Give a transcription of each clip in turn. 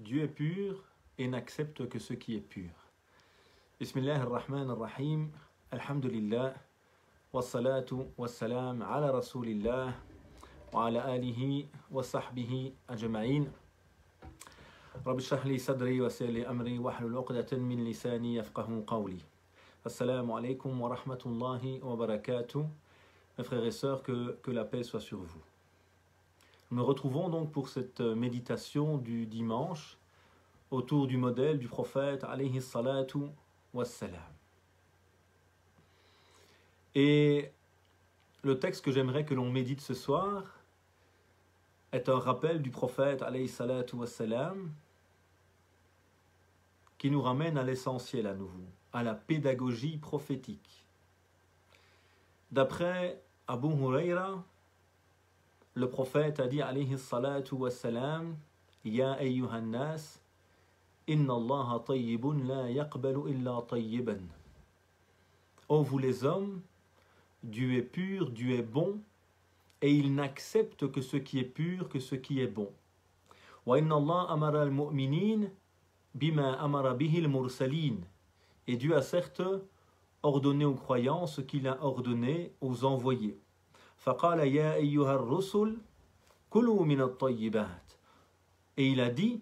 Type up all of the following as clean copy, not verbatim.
Dieu est pur et n'accepte que ce qui est pur. Bismillah ar-Rahman ar-Rahim, alhamdulillah, wassalatu wassalam ala rasulillah, wa ala alihi wa sahbihi ajma'in. Rabbi shrah li sadri wa yassir li amri wahlul 'uqdatan min lisani yafqahu qawli. Assalamu alaikum wa rahmatullahi wa barakatuh. Mes frères et sœurs, que la paix soit sur vous. Nous nous retrouvons donc pour cette méditation du dimanche autour du modèle du prophète alayhi salatu wassalam. Et le texte que j'aimerais que l'on médite ce soir est un rappel du prophète alayhi salatu wassalam qui nous ramène à l'essentiel à nouveau, à la pédagogie prophétique. D'après Abu Huraira, le prophète a dit alayhi salatu wassalam, Ya ayyuhan nas, inna allaha tayyibun la yaqbalu illa tayyiban. Ô vous les hommes, Dieu est pur, Dieu est bon, et il n'accepte que ce qui est pur, que ce qui est bon. Wa inna Allah amara al-mu'minin bima amara bihi al-mursalin. Et Dieu a certes ordonné aux croyants ce qu'il a ordonné aux envoyés. فَقَالَ يَا أَيُّهَا الرُّسُلُ كُلُوا مِنَ الطَّيِّبَاتِ. Et il a dit,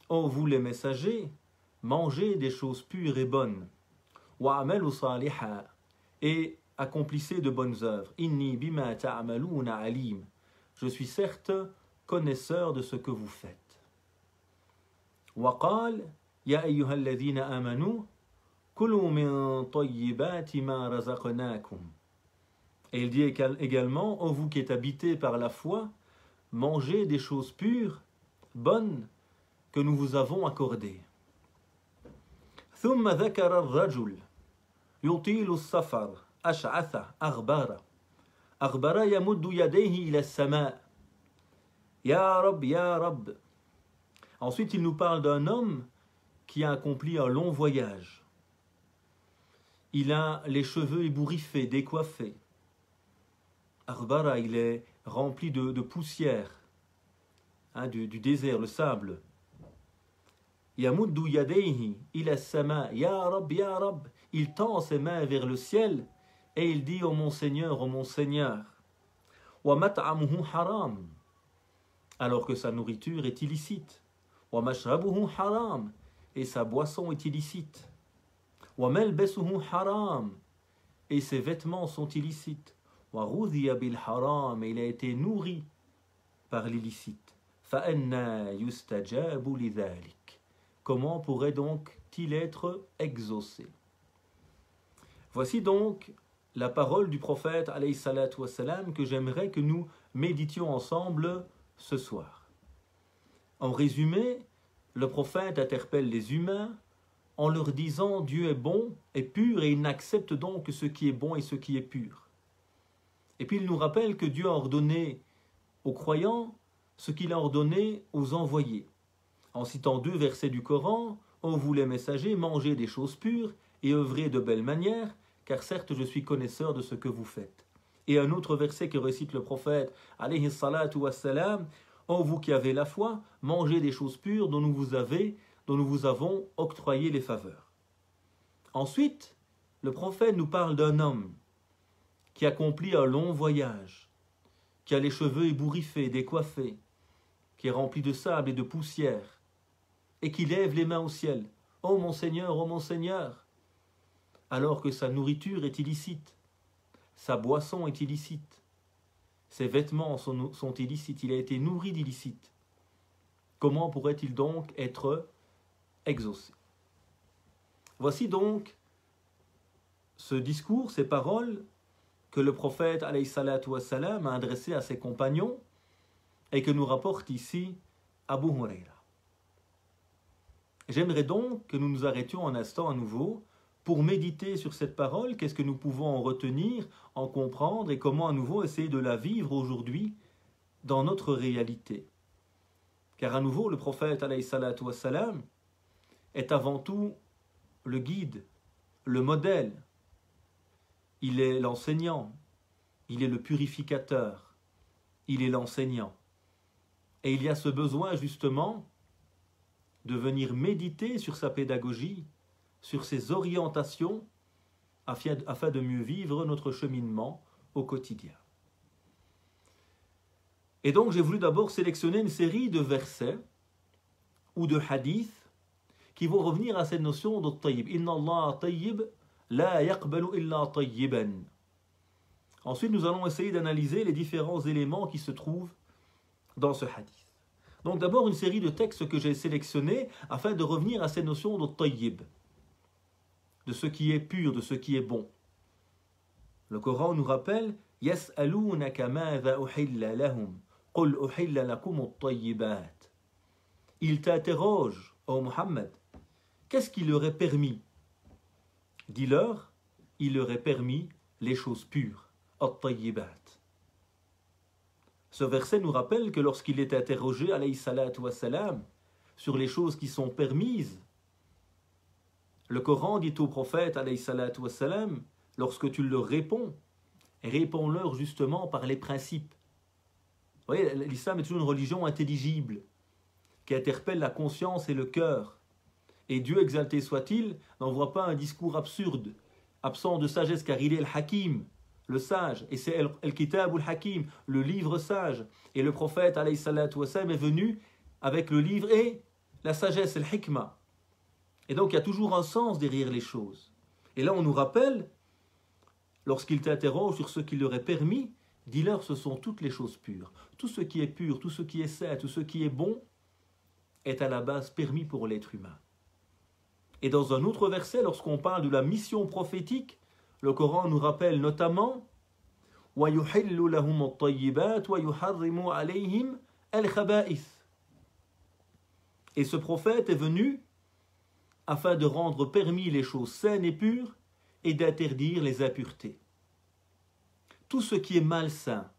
ô vous les messagers, mangez des choses pures et bonnes. وَعَمَلُوا صَالِحًا. Et accomplissez de bonnes œuvres. إِنِّي بِمَا تَعْمَلُونَ عَلِيمٌ. Je suis certes connaisseur de ce que vous faites. وَقَالَ يَا أَيُّهَا الَّذِينَ آمَنُوا كُلُوا مِنْ طَيِّبَاتِ مَا رَزَقْنَاكُمْ. Et il dit également, ô vous qui êtes habités par la foi, mangez des choses pures, bonnes, que nous vous avons accordées. ثم ذكر الرجل يطيل السفر أشعث أغبر يمد يديه إلى السماء يا رب يا رب. Ensuite, il nous parle d'un homme qui a accompli un long voyage. Il a les cheveux ébouriffés, décoiffés. Arbara, il est rempli de poussière, du désert, le sable. Yamuddu yadayhi ila sama, ya Rab, ya Rab. Il tend ses mains vers le ciel et il dit, ô mon Seigneur, ô mon Seigneur. Wa mat'amuhu haram. Alors que sa nourriture est illicite. Wa mashrabuhu haram. Et sa boisson est illicite. Wa malbasuhu haram. Et ses vêtements sont illicites. وَغُذِيَ بِالْحَرَامِ. Il a été nourri par l'illicite. فَأَنَّا يُسْتَجَابُ لِذَلِكَ. Comment pourrait donc-il être exaucé? Voici donc la parole du prophète alayhi salatu wassalam que j'aimerais que nous méditions ensemble ce soir. En résumé, le prophète interpelle les humains en leur disant Dieu est bon et pur et il n'accepte donc que ce qui est bon et ce qui est pur. Et puis il nous rappelle que Dieu a ordonné aux croyants ce qu'il a ordonné aux envoyés. En citant 2 versets du Coran, ô vous les messagers, mangez des choses pures et œuvrez de belle manière, car certes je suis connaisseur de ce que vous faites. Et un autre verset que récite le prophète, alayhi salatu wassalam, ô vous qui avez la foi, mangez des choses pures dont nous vous avons octroyé les faveurs. Ensuite, le prophète nous parle d'un homme qui accomplit un long voyage, qui a les cheveux ébouriffés, décoiffés, qui est rempli de sable et de poussière, et qui lève les mains au ciel. Ô mon Seigneur, alors que sa nourriture est illicite, sa boisson est illicite, ses vêtements sont illicites, il a été nourri d'illicite. Comment pourrait-il donc être exaucé? Voici donc ce discours, ces paroles que le prophète alayhi salatu wassalam a adressé à ses compagnons et que nous rapporte ici Abu Huraira. J'aimerais donc que nous nous arrêtions un instant à nouveau pour méditer sur cette parole, qu'est-ce que nous pouvons en retenir, en comprendre et comment à nouveau essayer de la vivre aujourd'hui dans notre réalité. Car à nouveau le prophète alayhi salatu wassalam est avant tout le guide, le modèle. Il est l'enseignant, il est le purificateur, il est l'enseignant. Et il y a ce besoin justement de venir méditer sur sa pédagogie, sur ses orientations, afin de mieux vivre notre cheminement au quotidien. Et donc j'ai voulu d'abord sélectionner une série de versets ou de hadiths qui vont revenir à cette notion de tayyib. Inna Allah tayyib la yaqbalu illa tayyiban. Ensuite, nous allons essayer d'analyser les différents éléments qui se trouvent dans ce hadith. Donc d'abord une série de textes que j'ai sélectionnés afin de revenir à cette notion de tayyib, de ce qui est pur, de ce qui est bon. Le Coran nous rappelle Yas'alunaka madha uhilla lahum qul uhilla lakum at-tayyibat. Il t'interroge, ô Muhammad, qu'est-ce qui leur est permis? Dis-leur, il leur est permis les choses pures, at-tayyibat. Ce verset nous rappelle que lorsqu'il est interrogé, alayhi salatu wassalam, sur les choses qui sont permises, le Coran dit au prophète, alayhi salatu wassalam, lorsque tu leur réponds, réponds-leur justement par les principes. Vous voyez, l'islam est toujours une religion intelligible, qui interpelle la conscience et le cœur. Et Dieu, exalté soit-il, n'envoie pas un discours absurde, absent de sagesse, car il est le Hakim, le sage, et c'est El-Kitab ou Hakim, le livre sage. Et le prophète, alayhi salatu wassalam, est venu avec le livre et la sagesse, le hikmah. Et donc il y a toujours un sens derrière les choses. Et là on nous rappelle, lorsqu'il t'interroge sur ce qui leur est permis, dis-leur ce sont toutes les choses pures. Tout ce qui est pur, tout ce qui est sain, tout ce qui est bon, est à la base permis pour l'être humain. Et dans un autre verset, lorsqu'on parle de la mission prophétique, le Coran nous rappelle notamment وَيُحِلُّ لَهُمُ الطَّيِّبَاتِ وَيُحَرِّمُ عَلَيْهِمْ الْخَبَائِثِ. Et ce prophète est venu afin de rendre permis les choses saines et pures et d'interdire les impuretés. Tout ce qui est malsain,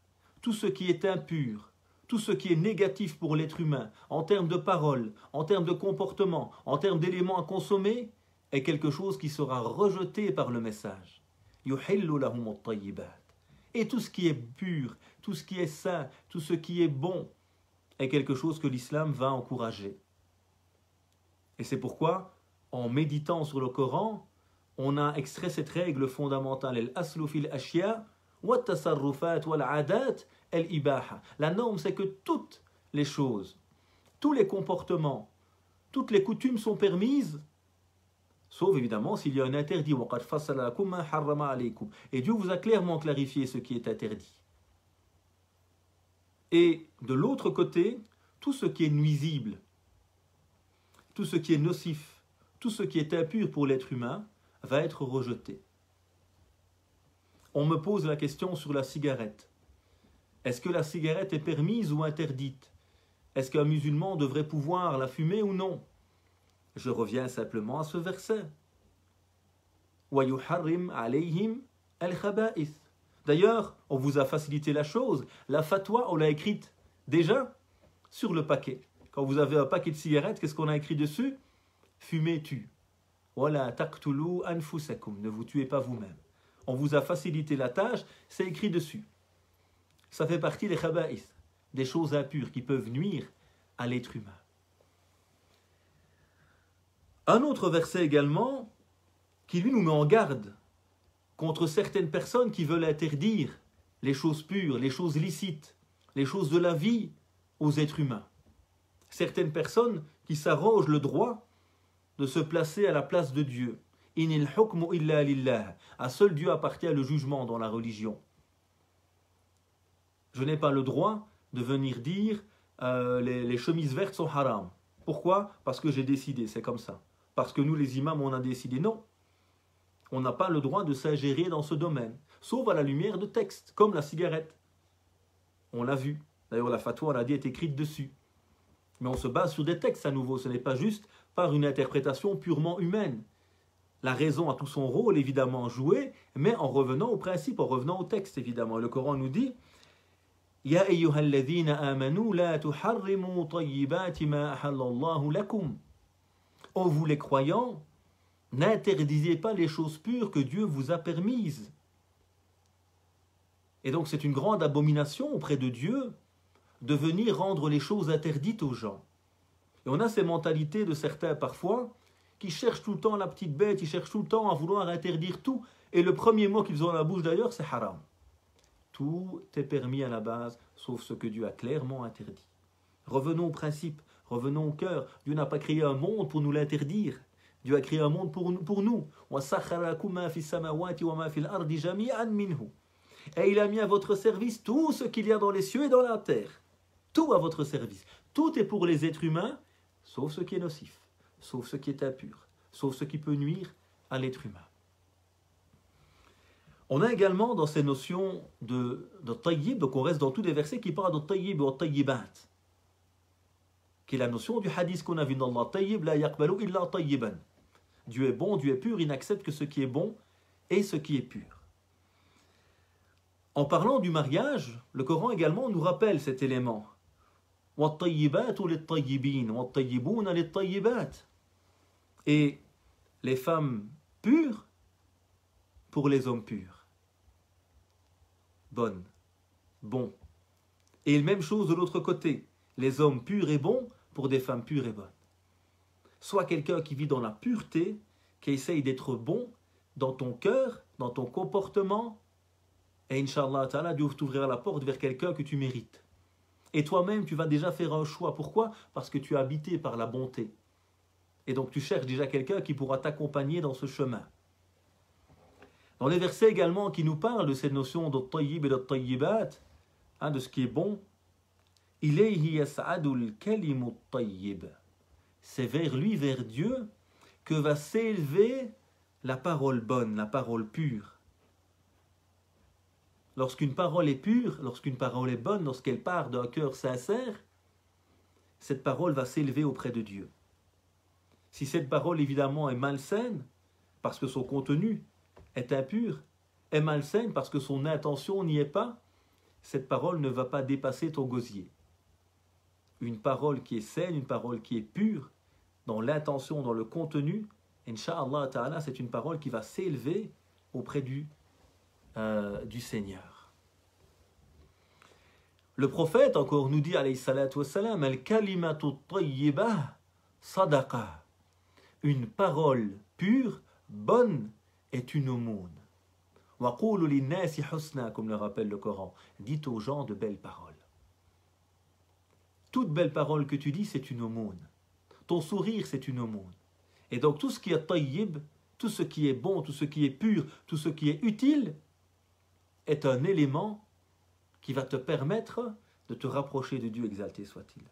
tout ce qui est impur, tout ce qui est négatif pour l'être humain, en termes de paroles, en termes de comportement, en termes d'éléments à consommer, est quelque chose qui sera rejeté par le message. يُحِلُّ لَهُمُ الطَّيِّبَاتِ. Et tout ce qui est pur, tout ce qui est sain, tout ce qui est bon, est quelque chose que l'islam va encourager. Et c'est pourquoi, en méditant sur le Coran, on a extrait cette règle fondamentale, al-aslu fil ashya wa tasarrufat wal adat al-ibaha. La norme, c'est que toutes les choses, tous les comportements, toutes les coutumes sont permises, sauf évidemment s'il y a un interdit. Et Dieu vous a clairement clarifié ce qui est interdit. Et de l'autre côté, tout ce qui est nuisible, tout ce qui est nocif, tout ce qui est impur pour l'être humain, va être rejeté. On me pose la question sur la cigarette. Est-ce que la cigarette est permise ou interdite? Est-ce qu'un musulman devrait pouvoir la fumer ou non? Je reviens simplement à ce verset. وَيُحَرِّمْ عَلَيْهِمْ الْخَبَائِثِ. D'ailleurs, on vous a facilité la chose. La fatwa, on l'a écrite déjà sur le paquet. Quand vous avez un paquet de cigarettes, qu'est-ce qu'on a écrit dessus? Fumez tue. وَلَا تَقْتُلُوا أَنفُسَكُمْ. Ne vous tuez pas vous-même. On vous a facilité la tâche, c'est écrit dessus. Ça fait partie des khaba'ith, des choses impures qui peuvent nuire à l'être humain. Un autre verset également, qui lui nous met en garde contre certaines personnes qui veulent interdire les choses pures, les choses licites, les choses de la vie aux êtres humains. Certaines personnes qui s'arrogent le droit de se placer à la place de Dieu. Inil hukmu illa lillah. À seul Dieu appartient le jugement dans la religion. Je n'ai pas le droit de venir dire les chemises vertes sont haram. Pourquoi? Parce que j'ai décidé, c'est comme ça. Parce que nous les imams on a décidé. Non. On n'a pas le droit de s'ingérer dans ce domaine, sauf à la lumière de textes, comme la cigarette. On l'a vu. D'ailleurs la fatwa, on l'a dit, est écrite dessus. Mais on se base sur des textes à nouveau. Ce n'est pas juste par une interprétation purement humaine. La raison a tout son rôle, évidemment, joué, mais en revenant au principe, en revenant au texte, évidemment. Le Coran nous dit Ya ayyuhalladhina amanu la tuharrimu tayyibati ma ahallallahu lakum. Ô vous les croyants, n'interdisez pas les choses pures que Dieu vous a permises. Et donc c'est une grande abomination auprès de Dieu de venir rendre les choses interdites aux gens. Et on a ces mentalités de certains parfois qui cherchent tout le temps la petite bête, ils cherchent tout le temps à vouloir interdire tout. Et le premier mot qu'ils ont dans la bouche d'ailleurs, c'est haram. Tout est permis à la base, sauf ce que Dieu a clairement interdit. Revenons au principe, revenons au cœur. Dieu n'a pas créé un monde pour nous l'interdire. Dieu a créé un monde pour nous. Et il a mis à votre service tout ce qu'il y a dans les cieux et dans la terre. Tout à votre service. Tout est pour les êtres humains, sauf ce qui est nocif, sauf ce qui est impur, sauf ce qui peut nuire à l'être humain. On a également dans ces notions de tayyib, donc on reste dans tous les versets qui parlent de tayyib ou tayyibat, qui est la notion du hadith qu'on a vu dans Allah, tayyib la yaqbalu illa tayyiban. Dieu est bon, Dieu est pur, il n'accepte que ce qui est bon et ce qui est pur. En parlant du mariage, le Coran également nous rappelle cet élément. Et les femmes pures pour les hommes purs. Bonnes, bons. Et même chose de l'autre côté. Les hommes purs et bons pour des femmes pures et bonnes. Sois quelqu'un qui vit dans la pureté, qui essaye d'être bon dans ton cœur, dans ton comportement, et Inch'Allah Ta'ala, Dieu t'ouvrira la porte vers quelqu'un que tu mérites. Et toi-même, tu vas déjà faire un choix. Pourquoi? Parce que tu es habité par la bonté. Et donc tu cherches déjà quelqu'un qui pourra t'accompagner dans ce chemin. Dans les versets également qui nous parlent de cette notion de tayyib et de tayyibat, de ce qui est bon, ilayhi yas'adul kalimut tayyib. C'est vers lui, vers Dieu, que va s'élever la parole bonne, la parole pure. Lorsqu'une parole est pure, lorsqu'une parole est bonne, lorsqu'elle part d'un cœur sincère, cette parole va s'élever auprès de Dieu. Si cette parole évidemment est malsaine, parce que son contenu est impur, est malsaine parce que son intention n'y est pas, cette parole ne va pas dépasser ton gosier. Une parole qui est saine, une parole qui est pure, dans l'intention, dans le contenu, Inch'Allah Ta'ala, c'est une parole qui va s'élever auprès du Seigneur. Le prophète encore nous dit, alayhi salatu wassalam, al-kalimatu tayyibah sadaqa. Une parole pure, bonne, est une aumône. Wa qulu linnasi husna, comme le rappelle le Coran. Dites aux gens de belles paroles. Toute belle parole que tu dis, c'est une aumône. Ton sourire, c'est une aumône. Et donc tout ce qui est tayyib, tout ce qui est bon, tout ce qui est pur, tout ce qui est utile, est un élément qui va te permettre de te rapprocher de Dieu, exalté soit-il.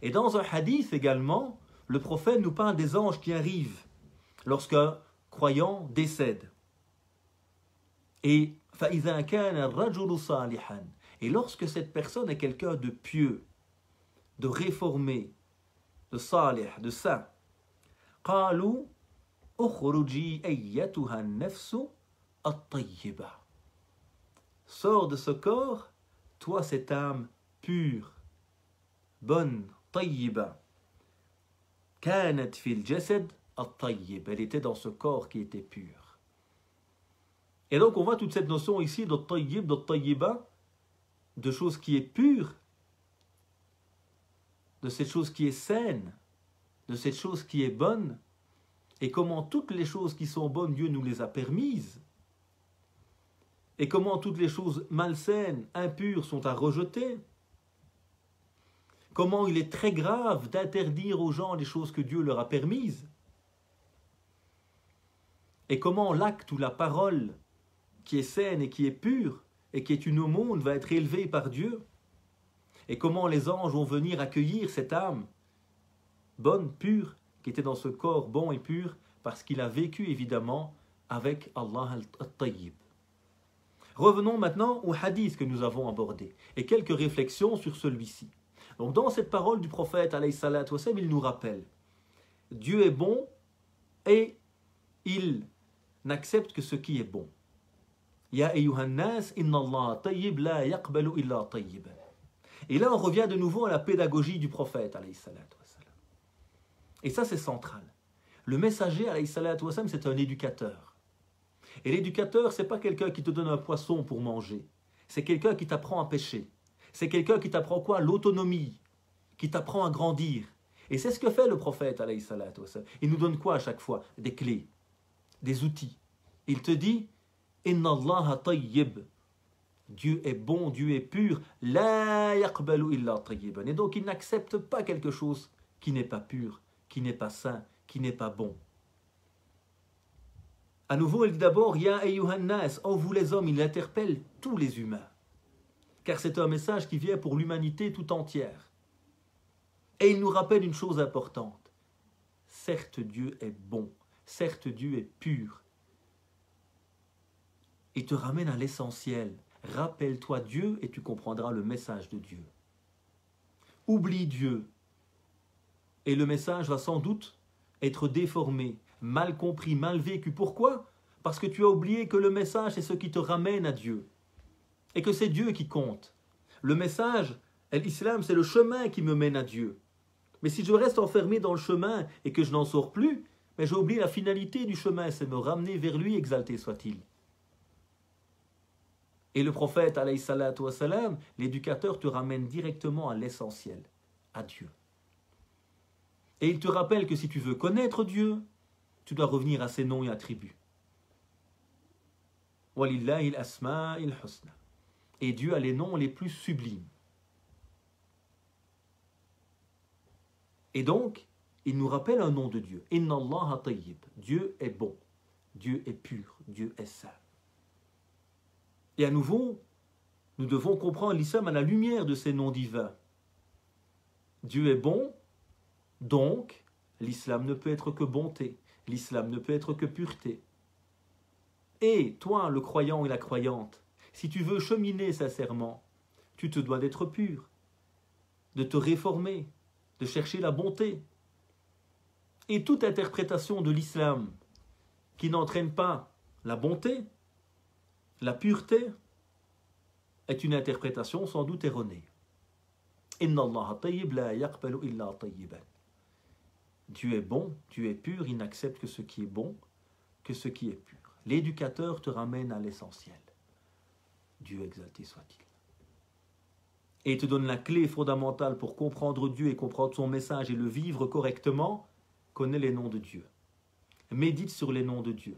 Et dans un hadith également, le prophète nous parle des anges qui arrivent lorsqu'un croyant décède. Et فَإِذَا كَانَ الرَّجُلُ صَالِحًا. Et lorsque cette personne est quelqu'un de pieux, de réformé, de salih, de saint, قَالُوا أُخْرُجِي أَيَّتُهَا النَّفْسُ الطَّيِّبَةِ. Sors de ce corps, toi cette âme pure, bonne, طيبة. كانت في الجسد الطيب. Elle était dans ce corps qui était pur. Et donc on voit toute cette notion ici de tayyib, de tayyiba, de chose qui est pure, de cette chose qui est saine, de cette chose qui est bonne, et comment toutes les choses qui sont bonnes, Dieu nous les a permises, et comment toutes les choses malsaines, impures sont à rejeter, comment il est très grave d'interdire aux gens les choses que Dieu leur a permises, et comment l'acte ou la parole qui est saine et qui est pure, et qui est une aumône, va être élevée par Dieu, et comment les anges vont venir accueillir cette âme bonne, pure, qui était dans ce corps bon et pur, parce qu'il a vécu évidemment avec Allah al-Tayyib. Revenons maintenant au hadith que nous avons abordé, et quelques réflexions sur celui-ci. Donc dans cette parole du prophète, alayhi salatu wassalam, il nous rappelle, Dieu est bon, et il n'accepte que ce qui est bon. Ya ayyuhan nas, inna Allah tayyib la yaqbalu illa tayyiban. Et là, on revient de nouveau à la pédagogie du prophète, alayhi salatu wassalam. Et ça, c'est central. Le messager, alayhi salatu wassalam, c'est un éducateur. Et l'éducateur, c'est pas quelqu'un qui te donne un poisson pour manger. C'est quelqu'un qui t'apprend à pêcher. C'est quelqu'un qui t'apprend quoi? L'autonomie, qui t'apprend à grandir. Et c'est ce que fait le prophète, alayhi salatu wassalam. Il nous donne quoi à chaque fois? Des clés, des outils. Il te dit, Inna Allah tayyib. Dieu est bon, Dieu est pur. La yaqbalu illa tayyiban. Et donc il n'accepte pas quelque chose qui n'est pas pur, qui n'est pas sain, qui n'est pas bon. À nouveau, il dit d'abord, Ya ayyuhan nas, oh vous les hommes, il interpelle tous les humains. Car c'est un message qui vient pour l'humanité tout entière. Et il nous rappelle une chose importante. Certes, Dieu est bon. Certes, Dieu est pur. Il te ramène à l'essentiel. Rappelle-toi Dieu et tu comprendras le message de Dieu. Oublie Dieu. Et le message va sans doute être déformé, mal compris, mal vécu. Pourquoi? Parce que tu as oublié que le message, c'est ce qui te ramène à Dieu. Et que c'est Dieu qui compte. Le message, l'islam, c'est le chemin qui me mène à Dieu. Mais si je reste enfermé dans le chemin et que je n'en sors plus, mais j'ai oublié la finalité du chemin, c'est me ramener vers lui, exalté soit-il. Et le prophète, alayhi salatu wassalam, l'éducateur te ramène directement à l'essentiel, à Dieu. Et il te rappelle que si tu veux connaître Dieu, tu dois revenir à ses noms et attributs. Walillahi al-asma'il husna. Et Dieu a les noms les plus sublimes. Et donc, il nous rappelle un nom de Dieu. Inna Allah tayyib. Dieu est bon. Dieu est pur. Dieu est saint. Et à nouveau, nous devons comprendre l'islam à la lumière de ces noms divins. Dieu est bon, donc l'islam ne peut être que bonté. L'islam ne peut être que pureté. Et toi, le croyant et la croyante, si tu veux cheminer sincèrement, tu te dois d'être pur, de te réformer, de chercher la bonté. Et toute interprétation de l'islam qui n'entraîne pas la bonté, la pureté, est une interprétation sans doute erronée. Inna Allah tayyib la yaqbalu illa tayyiban. Dieu est bon, Dieu est pur, il n'accepte que ce qui est bon, que ce qui est pur. L'éducateur te ramène à l'essentiel. Dieu exalté soit-il. Et il te donne la clé fondamentale pour comprendre Dieu et comprendre son message et le vivre correctement. Connais les noms de Dieu. Médite sur les noms de Dieu.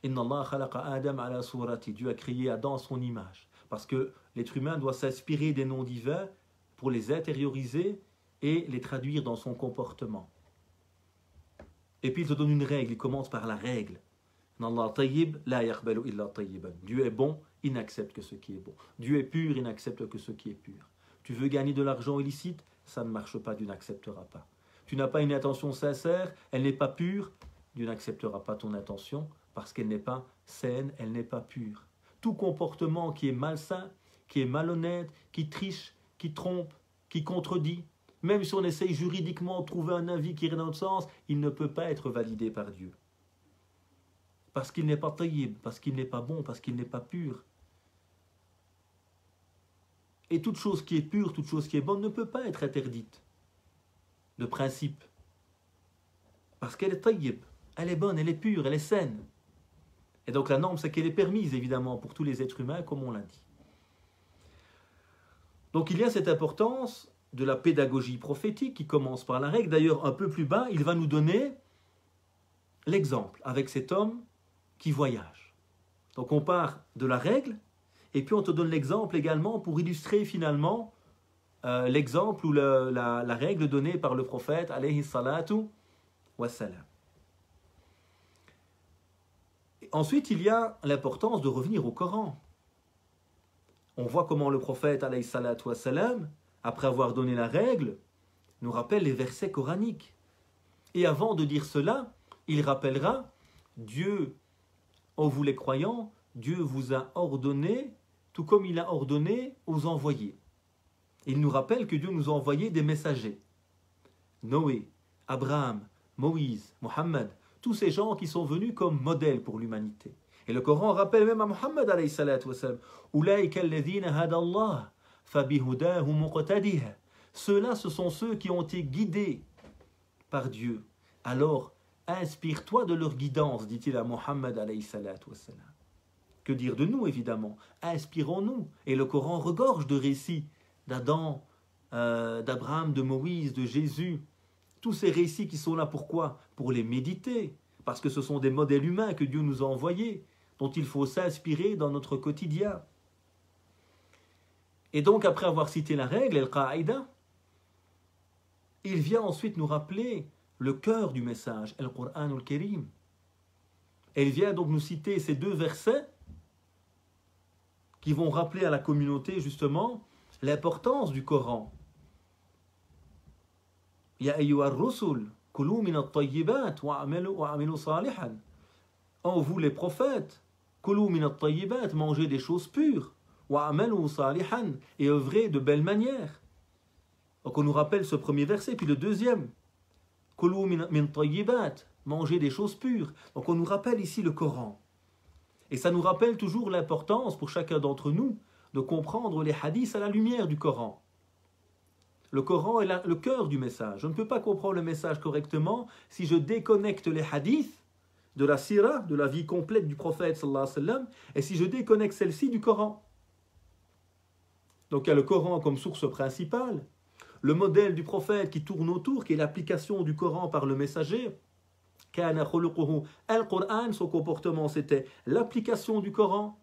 Inna Allah khalaqa Adam ala surati. Dieu a créé Adam à son image. Parce que l'être humain doit s'inspirer des noms divins pour les intérioriser et les traduire dans son comportement. Et puis il te donne une règle. Il commence par la règle. Allah tayyib la yaqbalu illa tayyiban. Dieu est bon, il n'accepte que ce qui est bon. Dieu est pur, il n'accepte que ce qui est pur. Tu veux gagner de l'argent illicite, ça ne marche pas, Dieu n'acceptera pas. Tu n'as pas une intention sincère, elle n'est pas pure, Dieu n'acceptera pas ton intention parce qu'elle n'est pas saine, elle n'est pas pure. Tout comportement qui est malsain, qui est malhonnête, qui triche, qui trompe, qui contredit, même si on essaye juridiquement de trouver un avis qui irait dans le sens, il ne peut pas être validé par Dieu. Parce qu'il n'est pas tayyib, parce qu'il n'est pas bon, parce qu'il n'est pas pur. Et toute chose qui est pure, toute chose qui est bonne ne peut pas être interdite, de principe. Parce qu'elle est tayyib, elle est bonne, elle est pure, elle est saine. Et donc la norme, c'est qu'elle est permise, évidemment, pour tous les êtres humains, comme on l'a dit. Donc il y a cette importance de la pédagogie prophétique qui commence par la règle. D'ailleurs, un peu plus bas, il va nous donner l'exemple avec cet homme qui voyage. Donc on part de la règle et puis on te donne l'exemple également pour illustrer finalement l'exemple ou la règle donnée par le prophète alayhi salatu wassalam. Ensuite il y a l'importance de revenir au Coran. On voit comment le prophète alayhi salatu wassalam, après avoir donné la règle, nous rappelle les versets coraniques. Et avant de dire cela, il rappellera Dieu. Oh vous les croyants, Dieu vous a ordonné, tout comme il a ordonné aux envoyés. Il nous rappelle que Dieu nous a envoyé des messagers. Noé, Abraham, Moïse, Mohammed, tous ces gens qui sont venus comme modèles pour l'humanité. Et le Coran rappelle même à Mohammed alayhi salatu wassalam, Ulaika alladhina hadallah, fabihudahu muqtadih. Ceux-là, ce sont ceux qui ont été guidés par Dieu. Alors, inspire-toi de leur guidance, dit-il à Mohammed alayhi salatu wassalam. Que dire de nous, évidemment? Inspirons-nous. Et le Coran regorge de récits d'Adam d'Abraham, de Moïse, de Jésus. Tous ces récits qui sont là, pourquoi? Pour les méditer, parce que ce sont des modèles humains que Dieu nous a envoyés, dont il faut s'inspirer dans notre quotidien. Et donc, après avoir cité la règle, Al-Qaïda, il vient ensuite nous rappeler le cœur du message, Al-Qur'an al-Karim. Et il vient donc nous citer ces deux versets qui vont rappeler à la communauté, justement, l'importance du Coran. Ya ayyuha ar-rusul, kulu min at-tayyibat wa'amilu salihan. En vous les prophètes, kulu min at-tayyibat, mangez des choses pures, wa'amilu salihan, et œuvrez de belle manière. Donc on nous rappelle ce premier verset, puis le deuxième, kulu min tayyibat, mangez des choses pures. Donc on nous rappelle ici le Coran. Et ça nous rappelle toujours l'importance pour chacun d'entre nous de comprendre les hadiths à la lumière du Coran. Le Coran est le cœur du message. Je ne peux pas comprendre le message correctement si je déconnecte les hadiths de la sira, de la vie complète du prophète sallallahu alayhi wa sallam, et si je déconnecte celle-ci du Coran. Donc il y a le Coran comme source principale, le modèle du prophète qui tourne autour, qui est l'application du Coran par le messager. Kana khuluquhu al-Qur'an, son comportement c'était l'application du Coran,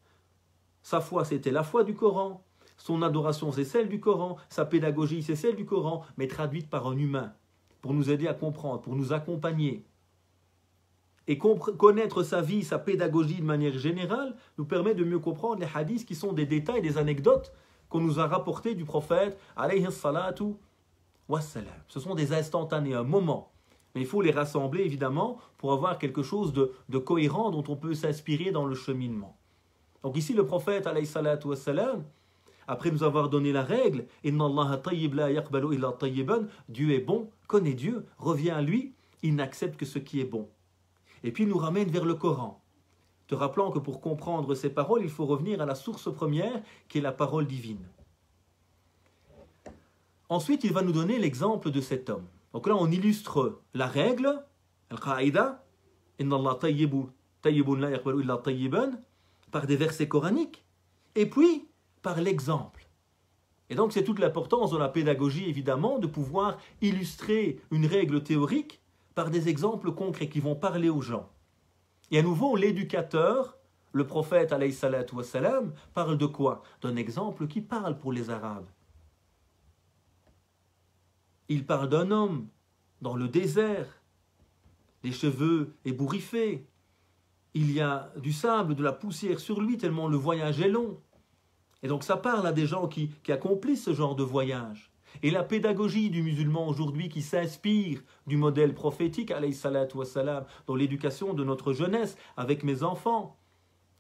sa foi c'était la foi du Coran, son adoration c'est celle du Coran, sa pédagogie c'est celle du Coran, mais traduite par un humain, pour nous aider à comprendre, pour nous accompagner. Et connaître sa vie, sa pédagogie de manière générale, nous permet de mieux comprendre les hadiths qui sont des détails, des anecdotes qu'on nous a rapportés du prophète, alayhi salatu wassalam. Ce sont des instantanés, un moment. Mais il faut les rassembler évidemment pour avoir quelque chose de cohérent dont on peut s'inspirer dans le cheminement. Donc ici le prophète, alayhi salatu wassalam, après nous avoir donné la règle, Inna Allaha tayyib la yaqbalu illa tayyiban, Dieu est bon, connaît Dieu, revient à lui, il n'accepte que ce qui est bon. Et puis il nous ramène vers le Coran, te rappelant que pour comprendre ces paroles, il faut revenir à la source première, qui est la parole divine. Ensuite, il va nous donner l'exemple de cet homme. Donc là, on illustre la règle, Al-Qaïda, Inna Allah tayyibun la yaqbalu illa tayyiban, par des versets coraniques, et puis par l'exemple. Et donc c'est toute l'importance de la pédagogie, évidemment, de pouvoir illustrer une règle théorique par des exemples concrets qui vont parler aux gens. Et à nouveau, l'éducateur, le prophète, alayhi salatu wassalam, parle de quoi? D'un exemple qui parle pour les Arabes. Il parle d'un homme dans le désert, les cheveux ébouriffés, il y a du sable, de la poussière sur lui, tellement le voyage est long. Et donc ça parle à des gens qui accomplissent ce genre de voyage. Et la pédagogie du musulman aujourd'hui qui s'inspire du modèle prophétique, alayhi salatu wassalam, dans l'éducation de notre jeunesse, avec mes enfants,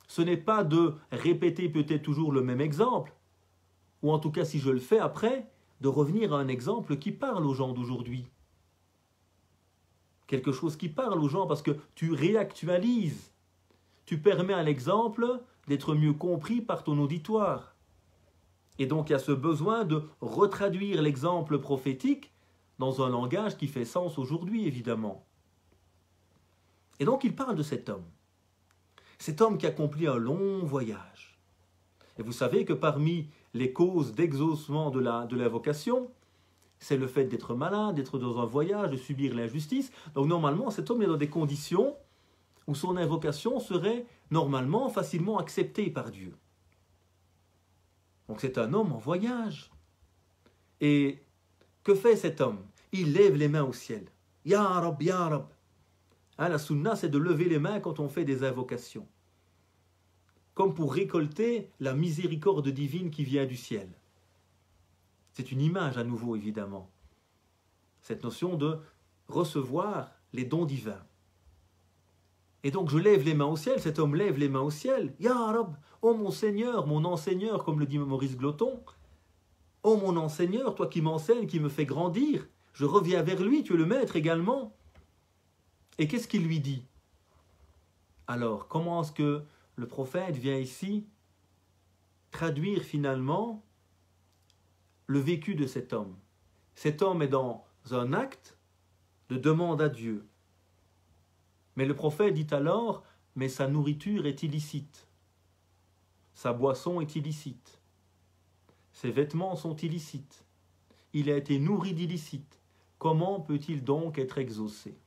ce n'est pas de répéter peut-être toujours le même exemple, ou en tout cas si je le fais après, de revenir à un exemple qui parle aux gens d'aujourd'hui. Quelque chose qui parle aux gens parce que tu réactualises. Tu permets à l'exemple d'être mieux compris par ton auditoire. Et donc il y a ce besoin de retraduire l'exemple prophétique dans un langage qui fait sens aujourd'hui, évidemment. Et donc il parle de cet homme qui accomplit un long voyage. Et vous savez que parmi les causes d'exaucement de la vocation, c'est le fait d'être malade, d'être dans un voyage, de subir l'injustice. Donc normalement, cet homme est dans des conditions où son invocation serait normalement facilement acceptée par Dieu. Donc c'est un homme en voyage. Et que fait cet homme? Il lève les mains au ciel. Ya Rab, Ya Rab. Hein, la sunna, c'est de lever les mains quand on fait des invocations. Comme pour récolter la miséricorde divine qui vient du ciel. C'est une image à nouveau, évidemment. Cette notion de recevoir les dons divins. Et donc je lève les mains au ciel, cet homme lève les mains au ciel. Ya Rab, oh mon Seigneur, mon enseigneur, comme le dit Maurice Gloton. Oh mon enseigneur, toi qui m'enseignes, qui me fais grandir, je reviens vers lui, tu es le maître également. Et qu'est-ce qu'il lui dit? Alors, comment est-ce que le prophète vient ici traduire finalement le vécu de cet homme? Cet homme est dans un acte de demande à Dieu. Mais le prophète dit alors, mais sa nourriture est illicite, sa boisson est illicite, ses vêtements sont illicites. il a été nourri d'illicite. Comment peut-il donc être exaucé? Vous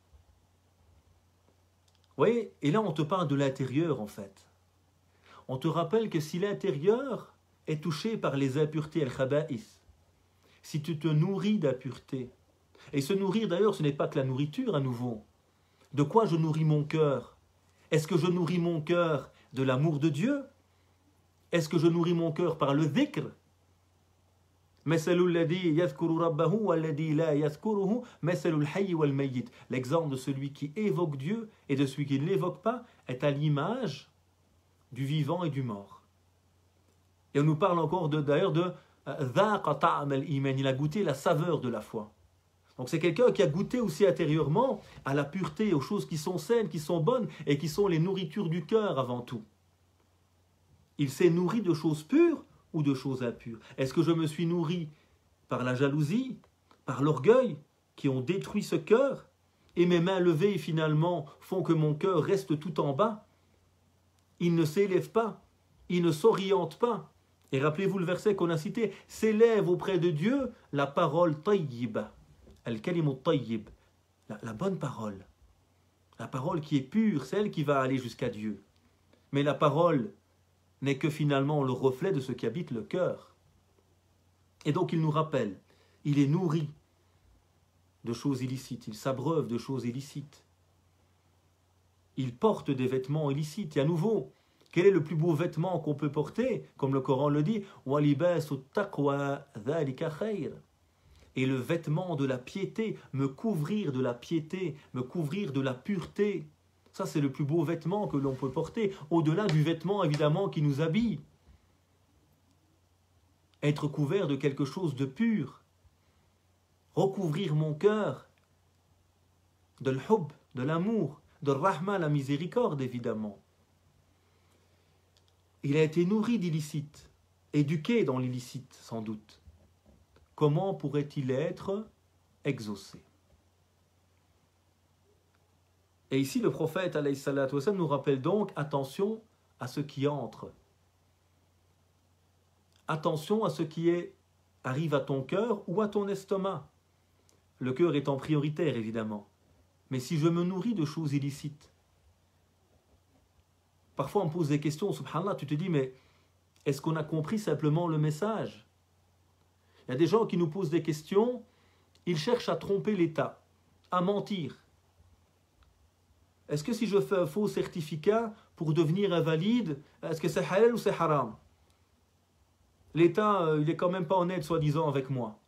voyez, et là on te parle de l'intérieur en fait. On te rappelle que si l'intérieur est touché par les impuretés, al-khaba'is, si tu te nourris d'impuretés, et se nourrir d'ailleurs ce n'est pas que la nourriture à nouveau. De quoi je nourris mon cœur? Est-ce que je nourris mon cœur de l'amour de Dieu? Est-ce que je nourris mon cœur par le dhikr? L'exemple de celui qui évoque Dieu et de celui qui ne l'évoque pas est à l'image du vivant et du mort. Et on nous parle encore d'ailleurs de il a goûté la saveur de la foi. Donc c'est quelqu'un qui a goûté aussi intérieurement à la pureté, aux choses qui sont saines, qui sont bonnes et qui sont les nourritures du cœur avant tout. Il s'est nourri de choses pures ou de choses impures. Est-ce que je me suis nourri par la jalousie, par l'orgueil, qui ont détruit ce cœur, et mes mains levées finalement font que mon cœur reste tout en bas? Il ne s'élève pas, il ne s'oriente pas. Et rappelez-vous le verset qu'on a cité, s'élève auprès de Dieu la parole tayyib, al-kalimu tayyib, la bonne parole. La parole qui est pure, celle qui va aller jusqu'à Dieu. Mais la parole n'est que finalement le reflet de ce qui habite le cœur. Et donc il nous rappelle, il est nourri de choses illicites, il s'abreuve de choses illicites. Il porte des vêtements illicites. Et à nouveau, quel est le plus beau vêtement qu'on peut porter? Comme le Coran le dit, et le vêtement de la piété, me couvrir de la piété, me couvrir de la pureté. Ça, c'est le plus beau vêtement que l'on peut porter, au-delà du vêtement, évidemment, qui nous habille. Être couvert de quelque chose de pur. Recouvrir mon cœur de l'hub, de l'amour, de rahma, la miséricorde, évidemment. Il a été nourri d'illicite, éduqué dans l'illicite, sans doute. Comment pourrait-il être exaucé? Et ici, le prophète alayhi salatu wassalam nous rappelle donc, attention à ce qui entre. Attention à ce qui arrive à ton cœur ou à ton estomac. Le cœur étant prioritaire, évidemment. Mais si je me nourris de choses illicites, parfois on me pose des questions, subhanallah, tu te dis, mais est-ce qu'on a compris simplement le message? Il y a des gens qui nous posent des questions, ils cherchent à tromper l'État, à mentir. Est-ce que si je fais un faux certificat pour devenir invalide, est-ce que c'est halal ou c'est haram? L'État, il n'est quand même pas honnête, soi-disant, avec moi.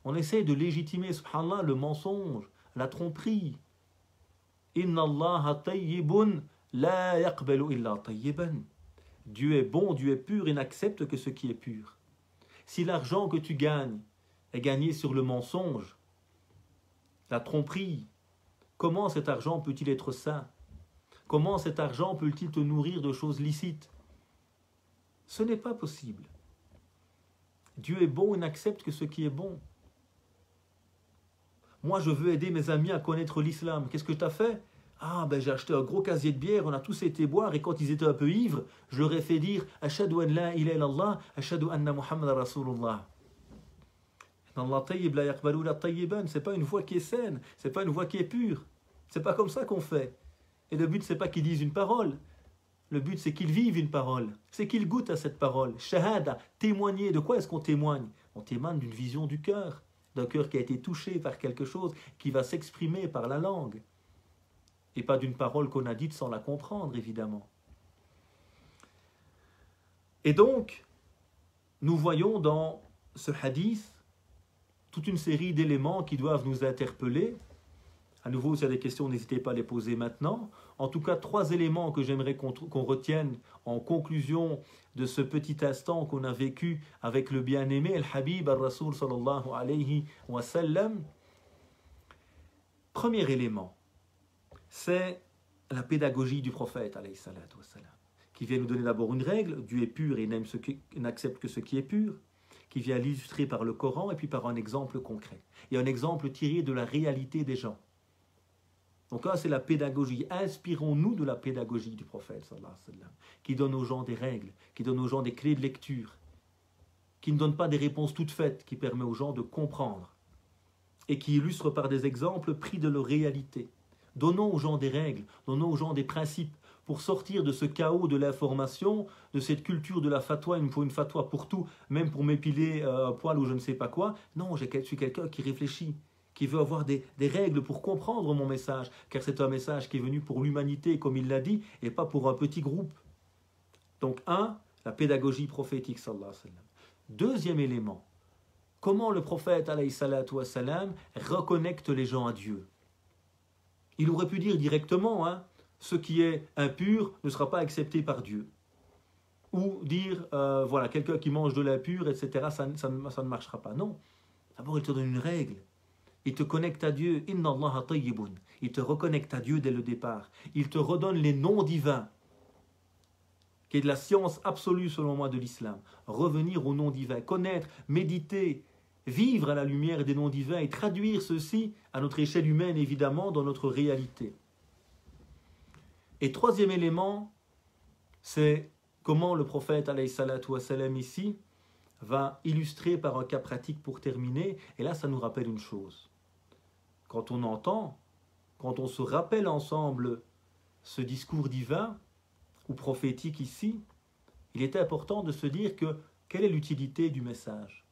On essaie de légitimer, subhanallah, le mensonge, la tromperie. Inna Allah tayyibun la yaqbalu illa tayyiban. Dieu est bon, Dieu est pur, il n'accepte que ce qui est pur. Si l'argent que tu gagnes est gagné sur le mensonge, la tromperie, comment cet argent peut-il être sain? Comment cet argent peut-il te nourrir de choses licites? Ce n'est pas possible. Dieu est bon, il n'accepte que ce qui est bon. Moi, je veux aider mes amis à connaître l'islam. Qu'est-ce que tu as fait? Ah, ben j'ai acheté un gros casier de bière, on a tous été boire, et quand ils étaient un peu ivres, je leur ai fait dire « Ashhadu an la ilaha illallah, ashhadu anna Muhammad Rasulullah ». C'est pas une voix qui est saine, c'est pas une voix qui est pure. C'est pas comme ça qu'on fait. Et le but, c'est pas qu'ils disent une parole. Le but, c'est qu'ils vivent une parole. C'est qu'ils goûtent à cette parole. Shahada, témoigner. De quoi est-ce qu'on témoigne? On témoigne d'une vision du cœur. D'un cœur qui a été touché par quelque chose, qui va s'exprimer par la langue. Et pas d'une parole qu'on a dite sans la comprendre, évidemment. Et donc, nous voyons dans ce hadith toute une série d'éléments qui doivent nous interpeller. À nouveau, s'il y a des questions, n'hésitez pas à les poser maintenant. En tout cas, 3 éléments que j'aimerais qu'on retienne en conclusion de ce petit instant qu'on a vécu avec le bien-aimé, el Habib al-Rasoul sallallahu alayhi wa sallam. Premier élément, c'est la pédagogie du prophète alayhi salatu wa sallam, qui vient nous donner d'abord une règle, Dieu est pur et il n'accepte que ce qui est pur, qui vient l'illustrer par le Coran et puis par un exemple concret. Et un exemple tiré de la réalité des gens. Donc là, c'est la pédagogie. Inspirons-nous de la pédagogie du prophète, sallallahu alayhi wa sallam, qui donne aux gens des règles, qui donne aux gens des clés de lecture, qui ne donne pas des réponses toutes faites, qui permet aux gens de comprendre et qui illustre par des exemples pris de leur réalité. Donnons aux gens des règles, donnons aux gens des principes pour sortir de ce chaos de l'information, de cette culture de la fatwa, il me faut une fatwa pour tout, même pour m'épiler un poil ou je ne sais pas quoi. Non, je suis quelqu'un qui réfléchit, qui veut avoir des règles pour comprendre mon message, car c'est un message qui est venu pour l'humanité, comme il l'a dit, et pas pour un petit groupe. Donc, la pédagogie prophétique, sallallahu alayhi wa sallam. Deuxième élément, comment le prophète, alayhi salatu wa salam, reconnecte les gens à Dieu. Il aurait pu dire directement, ce qui est impur ne sera pas accepté par Dieu. Ou dire, voilà, quelqu'un qui mange de l'impur, etc., ça ne marchera pas. Non. D'abord, il te donne une règle. Il te connecte à Dieu. Inna Allaha tayyibun. Il te reconnecte à Dieu dès le départ. Il te redonne les noms divins, qui est de la science absolue, selon moi, de l'islam. Revenir aux noms divins, connaître, méditer, vivre à la lumière des noms divins et traduire ceci à notre échelle humaine, évidemment, dans notre réalité. Et troisième élément, c'est comment le prophète, alayhi salatu wa salam, ici, va illustrer par un cas pratique pour terminer. Et là, ça nous rappelle une chose. Quand on entend, quand on se rappelle ensemble ce discours divin ou prophétique ici, il est important de se dire que quelle est l'utilité du message?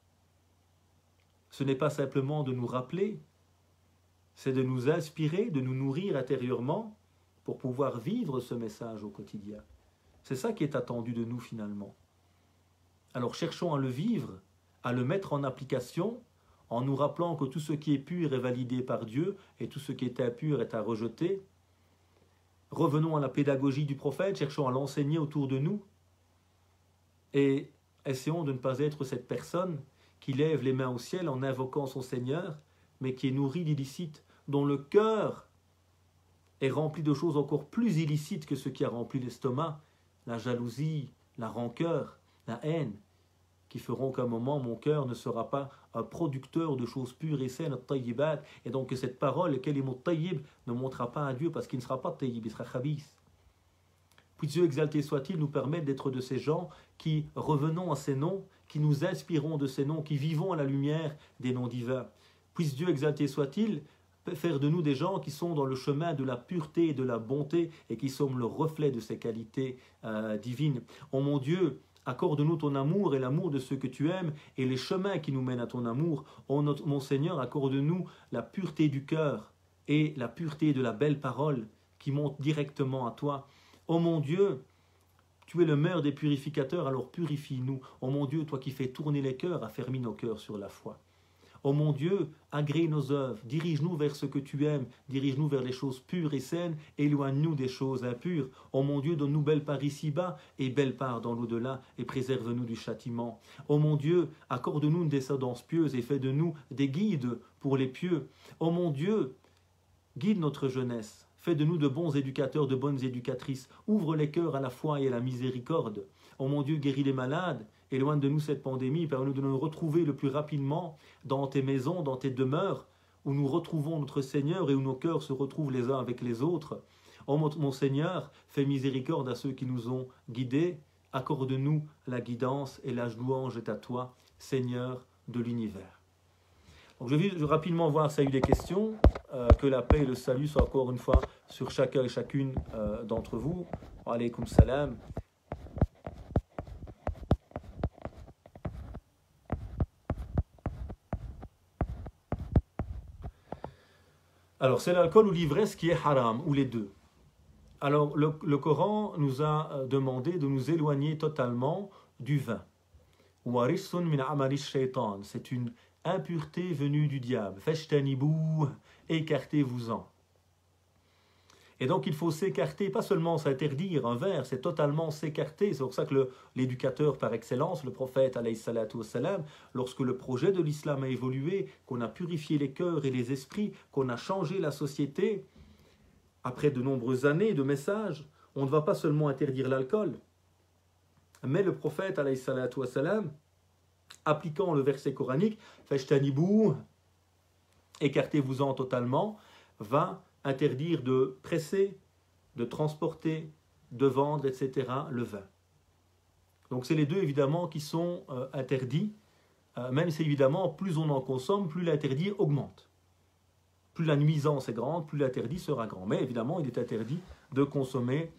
Ce n'est pas simplement de nous rappeler, c'est de nous inspirer, de nous nourrir intérieurement pour pouvoir vivre ce message au quotidien. C'est ça qui est attendu de nous finalement. Alors cherchons à le vivre, à le mettre en application, en nous rappelant que tout ce qui est pur est validé par Dieu et tout ce qui est impur est à rejeter. Revenons à la pédagogie du prophète, cherchons à l'enseigner autour de nous et essayons de ne pas être cette personne qui lève les mains au ciel en invoquant son Seigneur, mais qui est nourri d'illicites, dont le cœur est rempli de choses encore plus illicites que ce qui a rempli l'estomac, la jalousie, la rancœur, la haine, qui feront qu'à un moment, mon cœur ne sera pas un producteur de choses pures et saines, tayyibat, et donc que cette parole, kalimut tayyib, ne montera pas à Dieu parce qu'il ne sera pas tayyib, il sera khabith. Puis Dieu exalté soit-il nous permet d'être de ces gens qui revenons à ces noms, qui nous inspirons de ces noms, qui vivons à la lumière des noms divins. Puisse Dieu exalté soit-il faire de nous des gens qui sont dans le chemin de la pureté et de la bonté et qui sommes le reflet de ces qualités divines. Oh mon Dieu, accorde-nous ton amour et l'amour de ceux que tu aimes et les chemins qui nous mènent à ton amour. Oh mon Seigneur, accorde-nous la pureté du cœur et la pureté de la belle parole qui monte directement à toi. Oh mon Dieu, tu es le meilleur des purificateurs, alors purifie-nous. Oh mon Dieu, toi qui fais tourner les cœurs, affermis nos cœurs sur la foi. Oh mon Dieu, agrée nos œuvres, dirige-nous vers ce que tu aimes, dirige-nous vers les choses pures et saines, éloigne-nous des choses impures. Oh mon Dieu, donne-nous belle part ici-bas et belle part dans l'au-delà, et préserve-nous du châtiment. Oh mon Dieu, accorde-nous une descendance pieuse et fais de nous des guides pour les pieux. Oh mon Dieu, guide notre jeunesse. Fais de nous de bons éducateurs, de bonnes éducatrices. Ouvre les cœurs à la foi et à la miséricorde. Oh mon Dieu, guéris les malades. Éloigne de nous cette pandémie. Permets-nous de nous retrouver le plus rapidement dans tes maisons, dans tes demeures, où nous retrouvons notre Seigneur et où nos cœurs se retrouvent les uns avec les autres. Oh mon Seigneur, fais miséricorde à ceux qui nous ont guidés. Accorde-nous la guidance et la louange est à toi, Seigneur de l'univers. Donc je vais rapidement voir s'il y a eu des questions, que la paix et le salut soient encore une fois sur chacun et chacune d'entre vous. Wa alaykoum salam. Alors c'est l'alcool ou l'ivresse qui est haram, ou les deux. Alors le Coran nous a demandé de nous éloigner totalement du vin. C'est une impureté venue du diable. Fashtanibou, écartez-vous-en. Et donc il faut s'écarter, pas seulement s'interdire un verre, c'est totalement s'écarter. C'est pour ça que l'éducateur par excellence, le prophète alayhi salatu wassalam, lorsque le projet de l'islam a évolué, qu'on a purifié les cœurs et les esprits, qu'on a changé la société, après de nombreuses années de messages, on ne va pas seulement interdire l'alcool, mais le prophète alayhi salatu wassalam, appliquant le verset coranique, fashtanibou, écartez-vous-en totalement, va interdire de presser, de transporter, de vendre, etc. le vin. Donc c'est les deux évidemment qui sont interdits même si évidemment, plus on en consomme, plus l'interdit augmente. Plus la nuisance est grande, plus l'interdit sera grand. Mais évidemment, il est interdit de consommer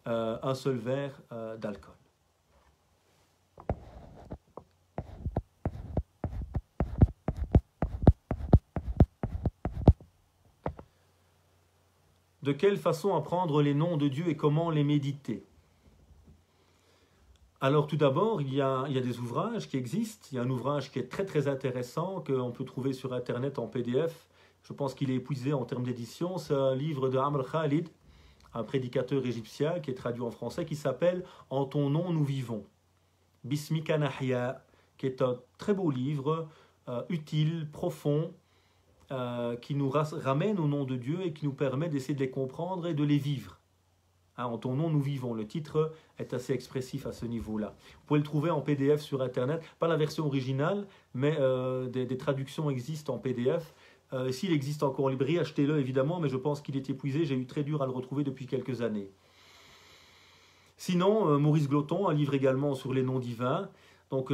un seul verre d'alcool. De quelle façon apprendre les noms de Dieu et comment les méditer? Alors tout d'abord, il y a des ouvrages qui existent. Il y a un ouvrage qui est très très intéressant qu'on peut trouver sur Internet en PDF. Je pense qu'il est épuisé en termes d'édition. C'est un livre de Amr Khalid, un prédicateur égyptien qui est traduit en français, qui s'appelle « En ton nom nous vivons ». Bismika Nahya, qui est un très beau livre, utile, profond, qui nous ramène au nom de Dieu et qui nous permet d'essayer de les comprendre et de les vivre. En ton nom, nous vivons. Le titre est assez expressif à ce niveau-là. Vous pouvez le trouver en PDF sur Internet, pas la version originale, mais des traductions existent en PDF. S'il existe encore en librairie, achetez-le évidemment, mais je pense qu'il est épuisé. J'ai eu très dur à le retrouver depuis quelques années. Sinon, Maurice Gloton, un livre également sur les noms divins. Donc,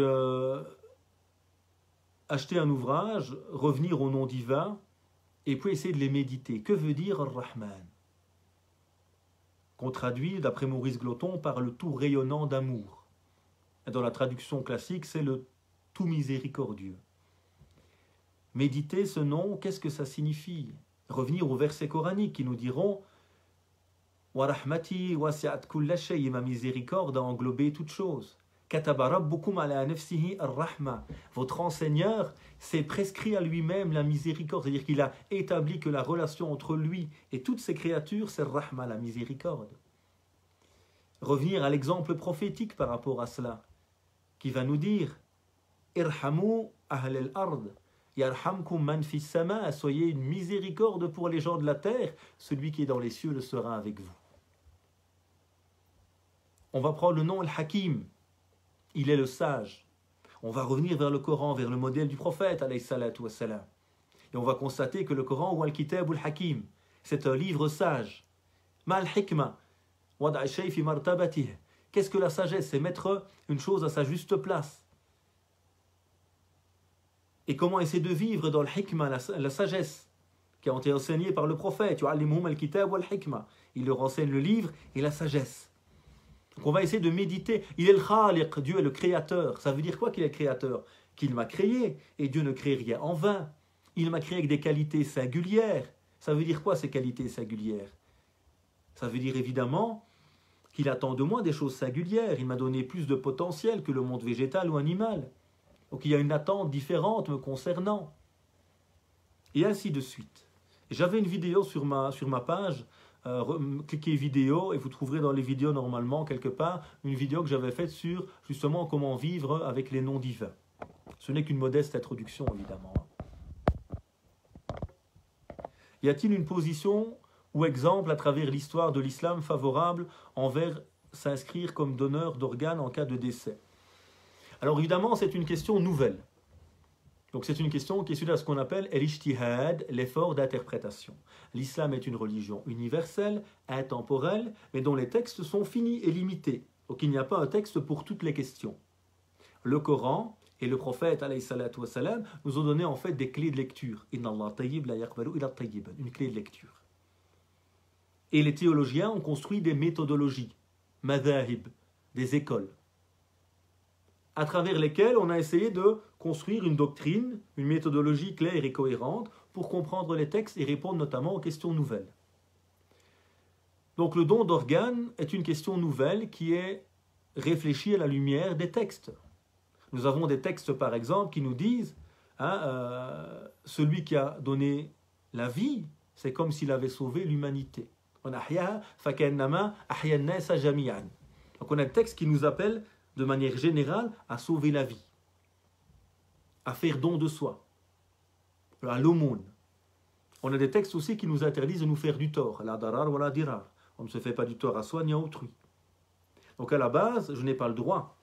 acheter un ouvrage, revenir aux noms divins, et puis essayer de les méditer. Que veut dire Ar-Rahman? Qu'on traduit, d'après Maurice Gloton, par le tout rayonnant d'amour. Dans la traduction classique, c'est le tout miséricordieux. Méditer ce nom, qu'est-ce que ça signifie? Revenir aux versets coraniques qui nous diront Wa rahmati wasi'at kulla shay, ma miséricorde a englobé toute chose. Kataba rabbukum ala nafsihi ar-rahma. Votre enseigneur s'est prescrit à lui-même la miséricorde, c'est-à-dire qu'il a établi que la relation entre lui et toutes ses créatures, c'est rahma, la miséricorde. Revenir à l'exemple prophétique par rapport à cela, qui va nous dire Irhamu ahl al-ard, yarhamkum man fis sama, soyez une miséricorde pour les gens de la terre, celui qui est dans les cieux le sera avec vous. On va prendre le nom Al-Hakim. Il est le sage. On va revenir vers le Coran, vers le modèle du prophète, alayhi salatu wassalam. Et on va constater que le Coran, ou Al-Kitab ou Al-Hakim, c'est un livre sage. Ma al-hikma, wada'a shay fi martabatih. Qu'est-ce que la sagesse? C'est mettre une chose à sa juste place. Et comment essayer de vivre dans Al-Hikma, la sagesse, qui a été enseignée par le prophète. Yu'allimuhum al-kitab wa al-hikma. Il leur enseigne le livre et la sagesse. Donc on va essayer de méditer. Il est le Khaliq, Dieu est le créateur. Ça veut dire quoi qu'il est le créateur? Qu'il m'a créé, et Dieu ne crée rien en vain. Il m'a créé avec des qualités singulières. Ça veut dire quoi ces qualités singulières? Ça veut dire évidemment qu'il attend de moi des choses singulières. Il m'a donné plus de potentiel que le monde végétal ou animal. Donc il y a une attente différente me concernant. Et ainsi de suite. J'avais une vidéo sur ma page. Cliquez vidéo et vous trouverez dans les vidéos normalement quelque part une vidéo que j'avais faite sur justement comment vivre avec les noms divins. Ce n'est qu'une modeste introduction évidemment. Y a-t-il une position ou exemple à travers l'histoire de l'islam favorable envers s'inscrire comme donneur d'organes en cas de décès? Alors évidemment c'est une question nouvelle. Donc c'est une question qui est suite à ce qu'on appelle l'ijtihad, l'effort d'interprétation. L'islam est une religion universelle, intemporelle, mais dont les textes sont finis et limités. Donc il n'y a pas un texte pour toutes les questions. Le Coran et le prophète alayhi salatu wassalam, nous ont donné en fait des clés de lecture. Inna Allah tayyib la yaqbalu illa tayyiban, une clé de lecture. Et les théologiens ont construit des méthodologies, madhahib, des écoles, à travers lesquelles on a essayé de construire une doctrine, une méthodologie claire et cohérente pour comprendre les textes et répondre notamment aux questions nouvelles. Donc le don d'organes est une question nouvelle qui est réfléchie à la lumière des textes. Nous avons des textes par exemple qui nous disent celui qui a donné la vie, c'est comme s'il avait sauvé l'humanité. Donc on a des textes qui nous appellent de manière générale à sauver la vie, à faire don de soi, à l'aumône. On a des textes aussi qui nous interdisent de nous faire du tort, la darar ou la dirar. On ne se fait pas du tort à soi ni à autrui. Donc à la base, je n'ai pas le droit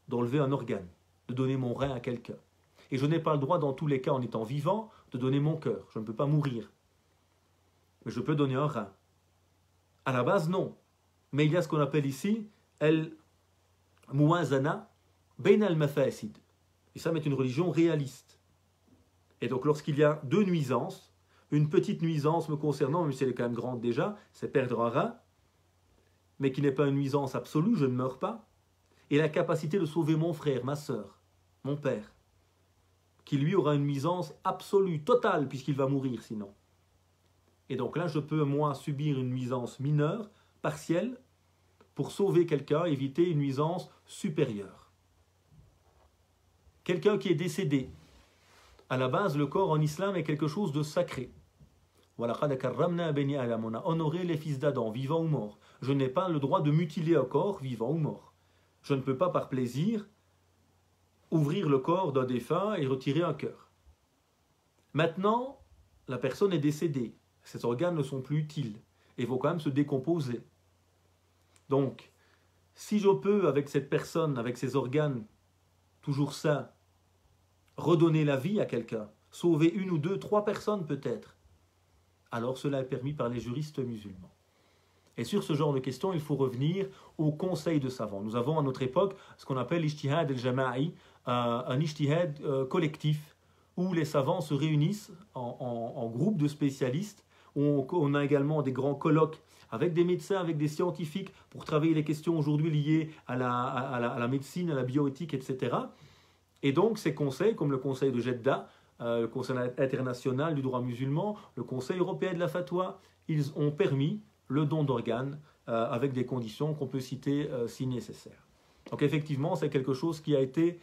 d'enlever un organe, de donner mon rein à quelqu'un. Et je n'ai pas le droit dans tous les cas en étant vivant de donner mon cœur. Je ne peux pas mourir. Mais je peux donner un rein. À la base, non. Mais il y a ce qu'on appelle ici el muwazana bain al mafasid. L'islam est une religion réaliste. Et donc lorsqu'il y a deux nuisances, une petite nuisance me concernant, même si elle est quand même grande déjà, c'est perdre un rein, mais qui n'est pas une nuisance absolue, je ne meurs pas, et la capacité de sauver mon frère, ma sœur, mon père, qui lui aura une nuisance absolue, totale, puisqu'il va mourir sinon. Et donc là, je peux, moi, subir une nuisance mineure, partielle, pour sauver quelqu'un, éviter une nuisance supérieure. Quelqu'un qui est décédé. À la base, le corps en islam est quelque chose de sacré. On a honoré les fils d'Adam, vivants ou morts. Je n'ai pas le droit de mutiler un corps, vivant ou mort. Je ne peux pas, par plaisir, ouvrir le corps d'un défunt et retirer un cœur. Maintenant, la personne est décédée. Ses organes ne sont plus utiles et vont quand même se décomposer. Donc, si je peux, avec cette personne, avec ses organes toujours sains, redonner la vie à quelqu'un, sauver une ou deux, trois personnes peut-être, alors cela est permis par les juristes musulmans. Et sur ce genre de questions, il faut revenir au conseil de savants. Nous avons à notre époque ce qu'on appelle l'ijtihad el-jama'i, un ijtihad collectif, où les savants se réunissent en groupe de spécialistes. On a également des grands colloques avec des médecins, avec des scientifiques, pour travailler les questions aujourd'hui liées à la médecine, à la bioéthique, etc. Et donc ces conseils, comme le conseil de Jeddah, le conseil international du droit musulman, le conseil européen de la fatwa, ils ont permis le don d'organes avec des conditions qu'on peut citer si nécessaire. Donc effectivement, c'est quelque chose qui a été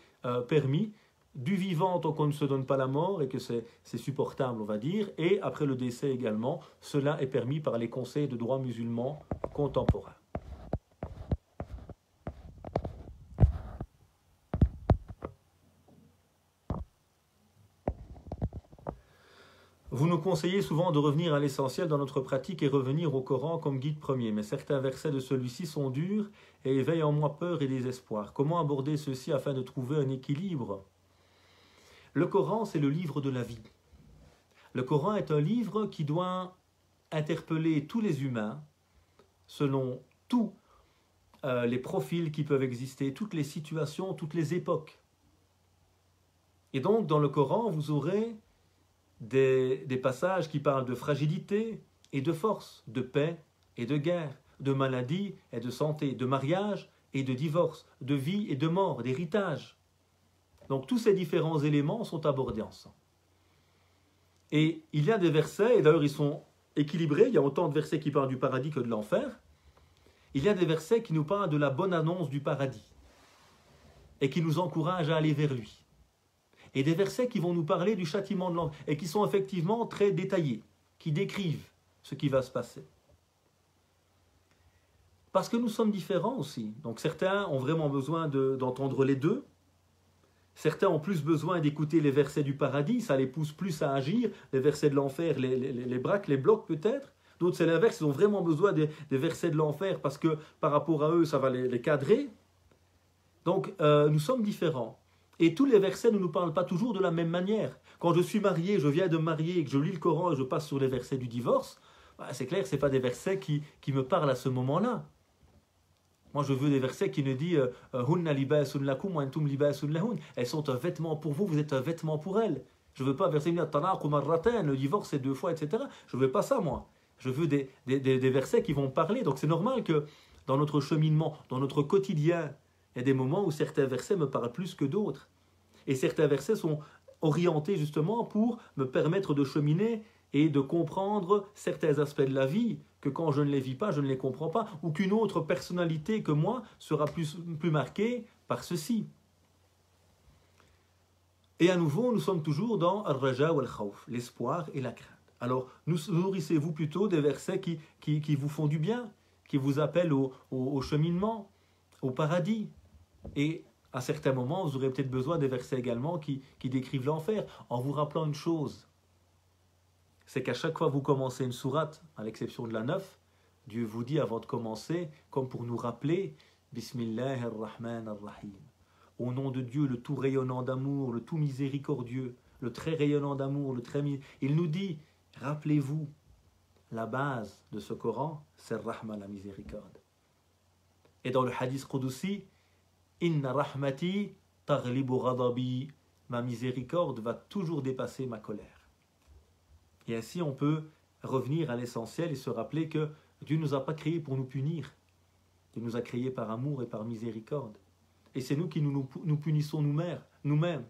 permis du vivant tant qu'on ne se donne pas la mort et que c'est supportable, on va dire, et après le décès également, cela est permis par les conseils de droit musulman contemporains. Vous nous conseillez souvent de revenir à l'essentiel dans notre pratique et revenir au Coran comme guide premier, mais certains versets de celui-ci sont durs et éveillent en moi peur et désespoir. Comment aborder ceci afin de trouver un équilibre ? Le Coran, c'est le livre de la vie. Le Coran est un livre qui doit interpeller tous les humains selon tous les profils qui peuvent exister, toutes les situations, toutes les époques. Et donc, dans le Coran, vous aurez des passages qui parlent de fragilité et de force, de paix et de guerre, de maladie et de santé, de mariage et de divorce, de vie et de mort, d'héritage. Donc tous ces différents éléments sont abordés ensemble. Et il y a des versets, et d'ailleurs ils sont équilibrés, il y a autant de versets qui parlent du paradis que de l'enfer. Il y a des versets qui nous parlent de la bonne annonce du paradis et qui nous encouragent à aller vers lui. Et des versets qui vont nous parler du châtiment de l'enfer et qui sont effectivement très détaillés, qui décrivent ce qui va se passer. Parce que nous sommes différents aussi. Donc certains ont vraiment besoin d'entendre les deux. Certains ont plus besoin d'écouter les versets du paradis, ça les pousse plus à agir. Les versets de l'enfer les braquent, les bloquent peut-être. D'autres, c'est l'inverse, ils ont vraiment besoin des versets de l'enfer parce que par rapport à eux, ça va les cadrer. Donc nous sommes différents. Et tous les versets ne nous parlent pas toujours de la même manière. Quand je suis marié, je viens de me marier, et que je lis le Coran et je passe sur les versets du divorce, c'est clair que ce n'est pas des versets qui me parlent à ce moment-là. Moi, je veux des versets qui nous disent « Hunna libasun lakum wa antum libasun lahun ». Elles sont un vêtement pour vous, vous êtes un vêtement pour elles. Je ne veux pas verser le divorce c'est 2 fois, etc. Je ne veux pas ça, moi. Je veux des versets qui vont parler. Donc c'est normal que dans notre cheminement, dans notre quotidien, il y a des moments où certains versets me parlent plus que d'autres. Et certains versets sont orientés justement pour me permettre de cheminer et de comprendre certains aspects de la vie que quand je ne les vis pas, je ne les comprends pas, ou qu'une autre personnalité que moi sera plus marquée par ceci. Et à nouveau, nous sommes toujours dans Ar-Raja wal Khawf, l'espoir et la crainte. Alors, nourrissez-vous plutôt des versets qui vous font du bien, qui vous appellent au cheminement, au paradis. Et à certains moments, vous aurez peut-être besoin des versets également qui décrivent l'enfer, en vous rappelant une chose. C'est qu'à chaque fois que vous commencez une sourate, à l'exception de la 9, Dieu vous dit avant de commencer, comme pour nous rappeler, Bismillahirrahmanirrahim. Au nom de Dieu, le tout rayonnant d'amour, le tout miséricordieux, le très rayonnant d'amour, il nous dit, rappelez-vous, la base de ce Coran, c'est Rahma, la miséricorde. Et dans le hadith Qudusi, Inna rahmati taghlibu ghadabi. ma miséricorde va toujours dépasser ma colère. Et ainsi on peut revenir à l'essentiel et se rappeler que Dieu ne nous a pas créés pour nous punir. Dieu nous a créés par amour et par miséricorde. Et c'est nous qui nous punissons nous-mêmes.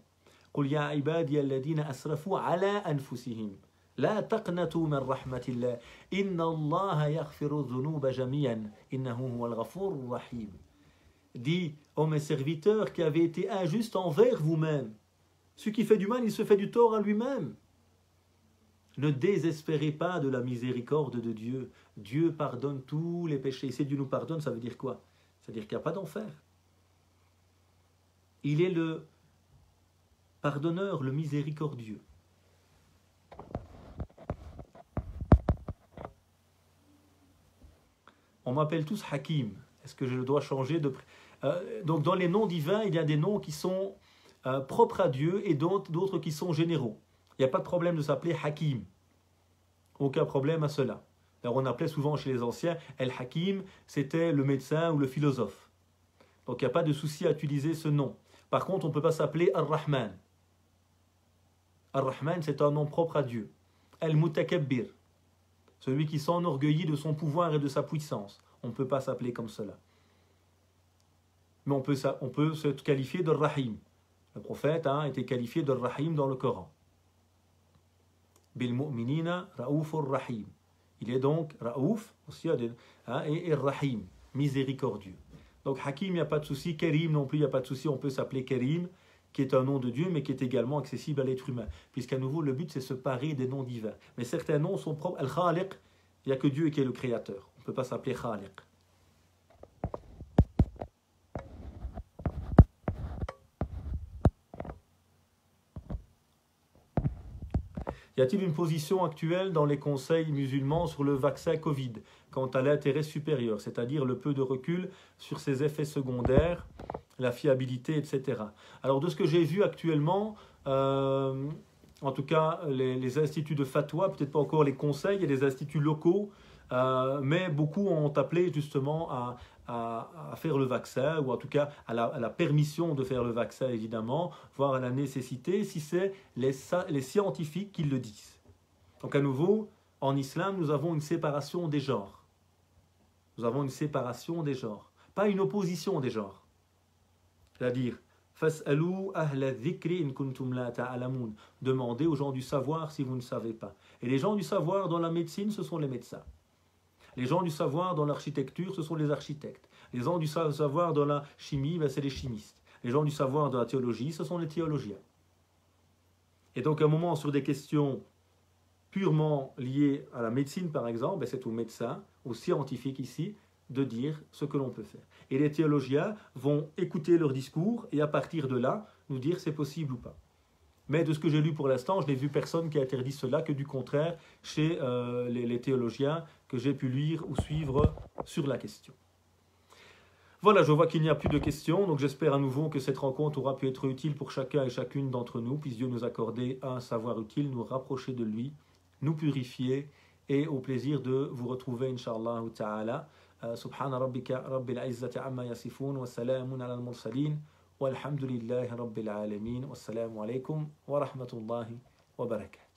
قل يا عبادي الذين أسرفوا على أنفسهم لا تقنطوا من رحمة الله إن الله يغفر الذنوب جميعا إنه هو الغفور الرحيم. Dis, ô mes serviteurs, qui avez été injustes envers vous-même. Celui qui fait du mal, il se fait du tort à lui-même. Ne désespérez pas de la miséricorde de Dieu. Dieu pardonne tous les péchés. Et si Dieu nous pardonne, ça veut dire quoi? Ça veut dire qu'il n'y a pas d'enfer. Il est le pardonneur, le miséricordieux. On m'appelle tous Hakim. Est-ce que je dois changer de... donc dans les noms divins, il y a des noms qui sont propres à Dieu et d'autres qui sont généraux. Il n'y a pas de problème de s'appeler Hakim. Aucun problème à cela. Alors on appelait souvent chez les anciens, El Hakim, c'était le médecin ou le philosophe. Donc il n'y a pas de souci à utiliser ce nom. Par contre, on ne peut pas s'appeler Ar-Rahman. Ar-Rahman, c'est un nom propre à Dieu. Al-Mutakabbir, celui qui s'enorgueillit de son pouvoir et de sa puissance. On ne peut pas s'appeler comme cela. Mais on peut se qualifier de Rahim. Le prophète a été qualifié de Rahim dans le Coran. Bil mu'minina Raoufur Rahim. Il est donc Raouf aussi, et Rahim, miséricordieux. Donc Hakim, il n'y a pas de souci. Karim non plus, il n'y a pas de souci. On peut s'appeler Karim, qui est un nom de Dieu, mais qui est également accessible à l'être humain. Puisqu'à nouveau, le but, c'est se parer des noms divins. Mais certains noms sont propres. Al-Khaliq, il n'y a que Dieu qui est le créateur. On ne peut pas s'appeler Khaliq. Y a-t-il une position actuelle dans les conseils musulmans sur le vaccin Covid quant à l'intérêt supérieur, c'est-à-dire le peu de recul sur ses effets secondaires, la fiabilité, etc. Alors de ce que j'ai vu actuellement, en tout cas les instituts de fatwa, peut-être pas encore les conseils, il y a des instituts locaux, mais beaucoup ont appelé justement à faire le vaccin, ou en tout cas à la permission de faire le vaccin évidemment, voire à la nécessité, si c'est les scientifiques qui le disent. Donc à nouveau, en islam, nous avons une séparation des genres. Nous avons une séparation des genres, pas une opposition des genres. C'est-à-dire, فَاسْأَلُوا أَهْلَ الذِّكْرِ إِن كُنْتُمْ لَا تَعْلَمُونَ. Demandez aux gens du savoir si vous ne savez pas. Et les gens du savoir dans la médecine, ce sont les médecins. Les gens du savoir dans l'architecture, ce sont les architectes. Les gens du savoir dans la chimie, c'est les chimistes. Les gens du savoir dans la théologie, ce sont les théologiens. Et donc à un moment, sur des questions purement liées à la médecine, par exemple, c'est aux médecins, aux scientifiques ici, de dire ce que l'on peut faire. Et les théologiens vont écouter leur discours et à partir de là, nous dire c'est possible ou pas. Mais de ce que j'ai lu pour l'instant, je n'ai vu personne qui a interdit cela, que du contraire, chez les théologiens que j'ai pu lire ou suivre sur la question. Voilà, je vois qu'il n'y a plus de questions, donc j'espère à nouveau que cette rencontre aura pu être utile pour chacun et chacune d'entre nous. Puisse Dieu nous accorder un savoir utile, nous rapprocher de lui, nous purifier et au plaisir de vous retrouver, Inch'Allah ta'ala. Subhana rabbika rabbil izzati amma yasifun wa salamun ala al-mursalin. والحمد لله رب العالمين والسلام عليكم ورحمة الله وبركاته.